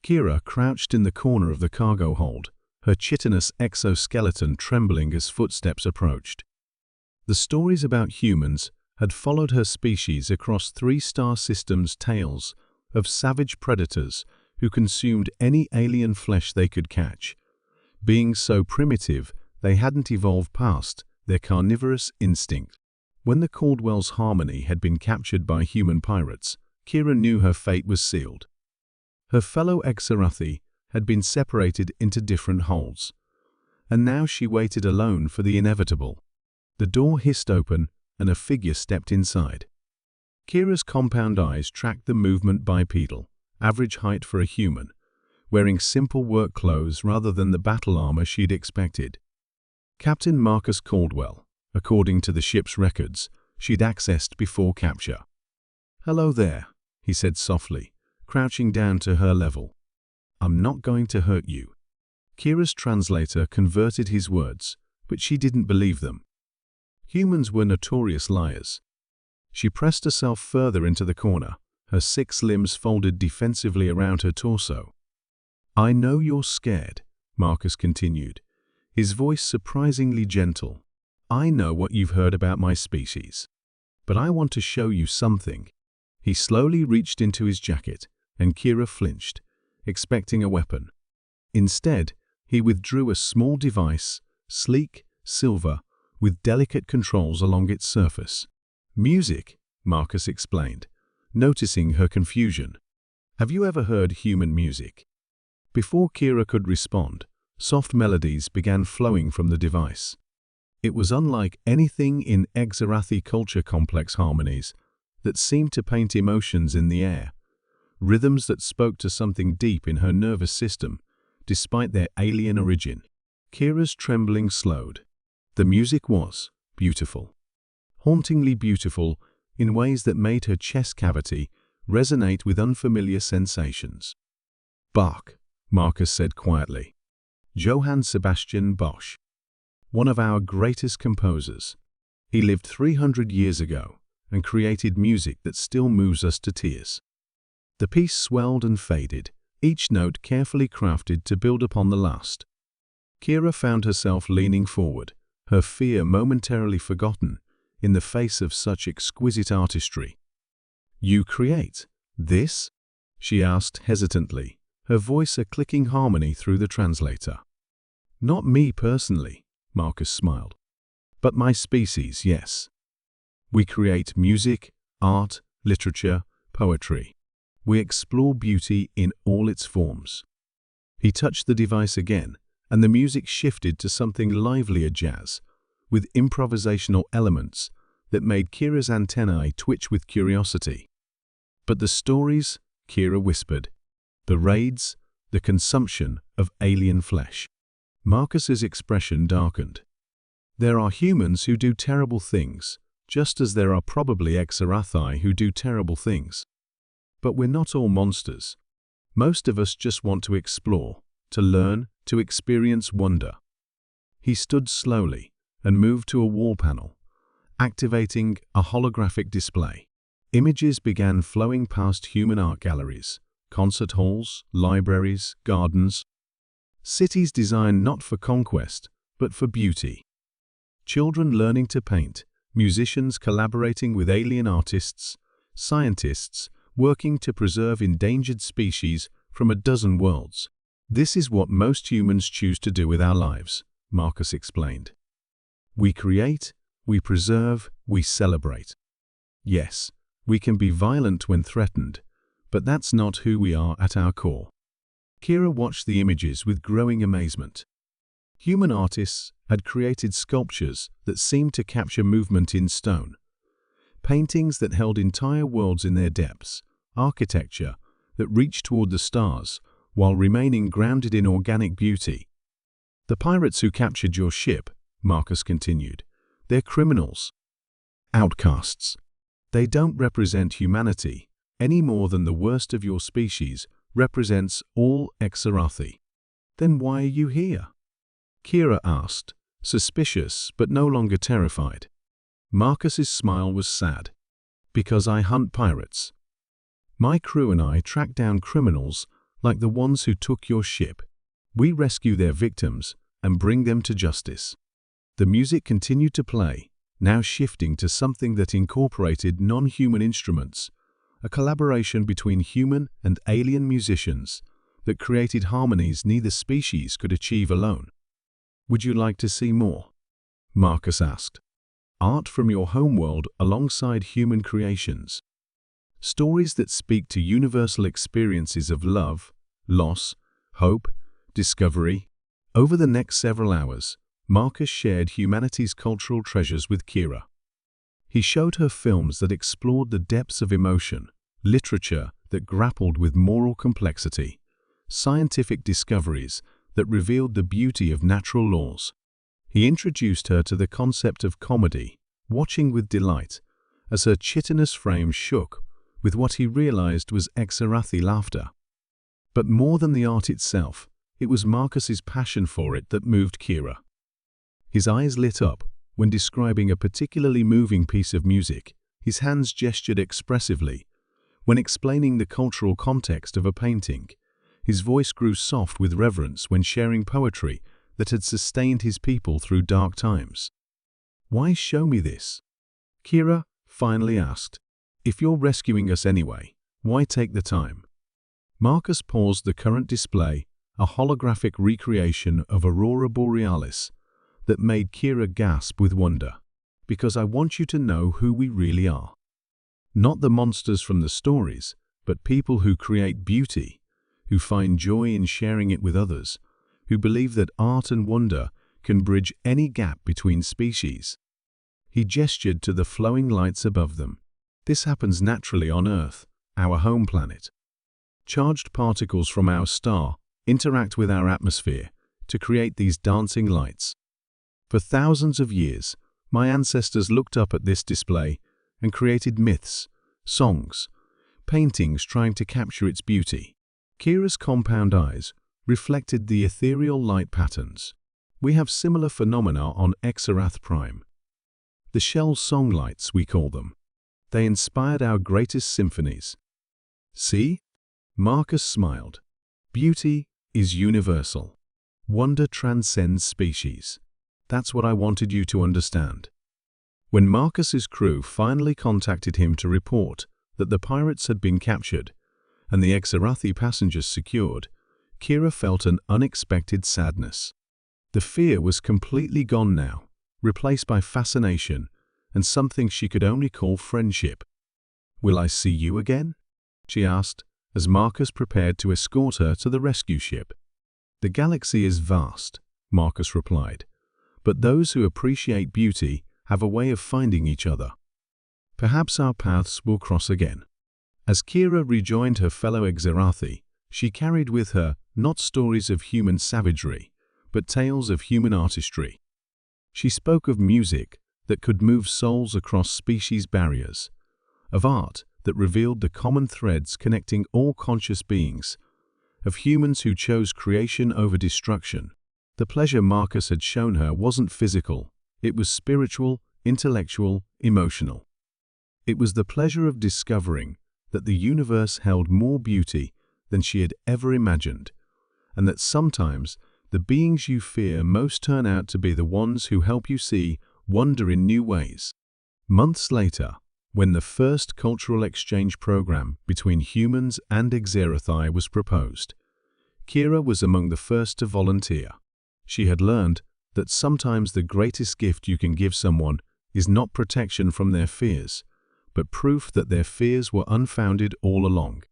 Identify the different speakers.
Speaker 1: Kira crouched in the corner of the cargo hold, her chitinous exoskeleton trembling as footsteps approached. The stories about humans had followed her species across 3-star systems' tales of savage predators who consumed any alien flesh they could catch. Being so primitive, they hadn't evolved past their carnivorous instinct. When the Caldwell's Harmony had been captured by human pirates, Kira knew her fate was sealed. Her fellow Exarathi had been separated into different holds, and now she waited alone for the inevitable. The door hissed open, and a figure stepped inside. Kira's compound eyes tracked the movement bipedal, average height for a human, wearing simple work clothes rather than the battle armor she'd expected. Captain Marcus Caldwell, according to the ship's records, she'd accessed before capture. "Hello there," he said softly, crouching down to her level. "I'm not going to hurt you." Kira's translator converted his words, but she didn't believe them. Humans were notorious liars. She pressed herself further into the corner, her 6 limbs folded defensively around her torso. "I know you're scared," Marcus continued, his voice surprisingly gentle. "I know what you've heard about my species. But I want to show you something." He slowly reached into his jacket, and Kira flinched, expecting a weapon. Instead, he withdrew a small device, sleek, silver, with delicate controls along its surface. "Music," Marcus explained, noticing her confusion. "Have you ever heard human music?" Before Kira could respond, soft melodies began flowing from the device. It was unlike anything in Exarathi culture complex harmonies that seemed to paint emotions in the air, rhythms that spoke to something deep in her nervous system, despite their alien origin. Kira's trembling slowed. The music was beautiful, hauntingly beautiful in ways that made her chest cavity resonate with unfamiliar sensations. "Bach," Marcus said quietly. "Johann Sebastian Bach. One of our greatest composers. He lived 300 years ago and created music that still moves us to tears." The piece swelled and faded, each note carefully crafted to build upon the last. Kira found herself leaning forward, her fear momentarily forgotten in the face of such exquisite artistry. "You create this?" she asked hesitantly, her voice a clicking harmony through the translator. "Not me personally," Marcus smiled. "But my species, yes. We create music, art, literature, poetry. We explore beauty in all its forms." He touched the device again, and the music shifted to something livelier jazz, with improvisational elements that made Kira's antennae twitch with curiosity. "But the stories," Kira whispered. "The raids, the consumption of alien flesh." Marcus's expression darkened. "There are humans who do terrible things, just as there are probably Exarathi who do terrible things. But we're not all monsters. Most of us just want to explore, to learn, to experience wonder." He stood slowly and moved to a wall panel, activating a holographic display. Images began flowing past human art galleries, concert halls, libraries, gardens. Cities designed not for conquest, but for beauty. Children learning to paint, musicians collaborating with alien artists, scientists working to preserve endangered species from a dozen worlds. "This is what most humans choose to do with our lives," Marcus explained. "We create, we preserve, we celebrate. Yes, we can be violent when threatened, but that's not who we are at our core." Kira watched the images with growing amazement. Human artists had created sculptures that seemed to capture movement in stone, paintings that held entire worlds in their depths, architecture that reached toward the stars while remaining grounded in organic beauty. "The pirates who captured your ship," Marcus continued, "they're criminals, outcasts. They don't represent humanity any more than the worst of your species represents all Exarathi." "Then why are you here?" Kira asked, suspicious but no longer terrified. Marcus's smile was sad. "Because I hunt pirates. My crew and I track down criminals like the ones who took your ship. We rescue their victims and bring them to justice." The music continued to play, now shifting to something that incorporated non-human instruments, a collaboration between human and alien musicians that created harmonies neither species could achieve alone. "Would you like to see more?" Marcus asked. "Art from your homeworld alongside human creations. Stories that speak to universal experiences of love, loss, hope, discovery." Over the next several hours, Marcus shared humanity's cultural treasures with Kira. He showed her films that explored the depths of emotion, literature that grappled with moral complexity, scientific discoveries that revealed the beauty of natural laws. He introduced her to the concept of comedy, watching with delight as her chitinous frame shook with what he realized was Exarathi laughter. But more than the art itself, it was Marcus's passion for it that moved Kira. His eyes lit up when describing a particularly moving piece of music. His hands gestured expressively when explaining the cultural context of a painting. His voice grew soft with reverence when sharing poetry that had sustained his people through dark times. "Why show me this?" Kira finally asked. "If you're rescuing us anyway, why take the time?" Marcus paused the current display, a holographic recreation of Aurora Borealis that made Kira gasp with wonder. "Because I want you to know who we really are. Not the monsters from the stories, but people who create beauty, who find joy in sharing it with others, who believe that art and wonder can bridge any gap between species." He gestured to the flowing lights above them. "This happens naturally on Earth, our home planet. Charged particles from our star interact with our atmosphere to create these dancing lights. For thousands of years, my ancestors looked up at this display and created myths, songs, paintings trying to capture its beauty." Kira's compound eyes reflected the ethereal light patterns. "We have similar phenomena on Exarath Prime. The shell song lights, we call them. They inspired our greatest symphonies." "See?" Marcus smiled. "Beauty is universal. Wonder transcends species. That's what I wanted you to understand." When Marcus's crew finally contacted him to report that the pirates had been captured and the Exarathi passengers secured, Kira felt an unexpected sadness. The fear was completely gone now, replaced by fascination and something she could only call friendship. "Will I see you again?" she asked, as Marcus prepared to escort her to the rescue ship. "The galaxy is vast," Marcus replied, "but those who appreciate beauty have a way of finding each other. Perhaps our paths will cross again." As Kira rejoined her fellow Exarathi, she carried with her not stories of human savagery, but tales of human artistry. She spoke of music that could move souls across species barriers, of art that revealed the common threads connecting all conscious beings, of humans who chose creation over destruction. The pleasure Marcus had shown her wasn't physical, it was spiritual, intellectual, emotional. It was the pleasure of discovering that the universe held more beauty than she had ever imagined, and that sometimes the beings you fear most turn out to be the ones who help you see wonder in new ways. Months later, when the first cultural exchange program between humans and Exarathi was proposed, Kira was among the first to volunteer. She had learned that sometimes the greatest gift you can give someone is not protection from their fears, but proof that their fears were unfounded all along.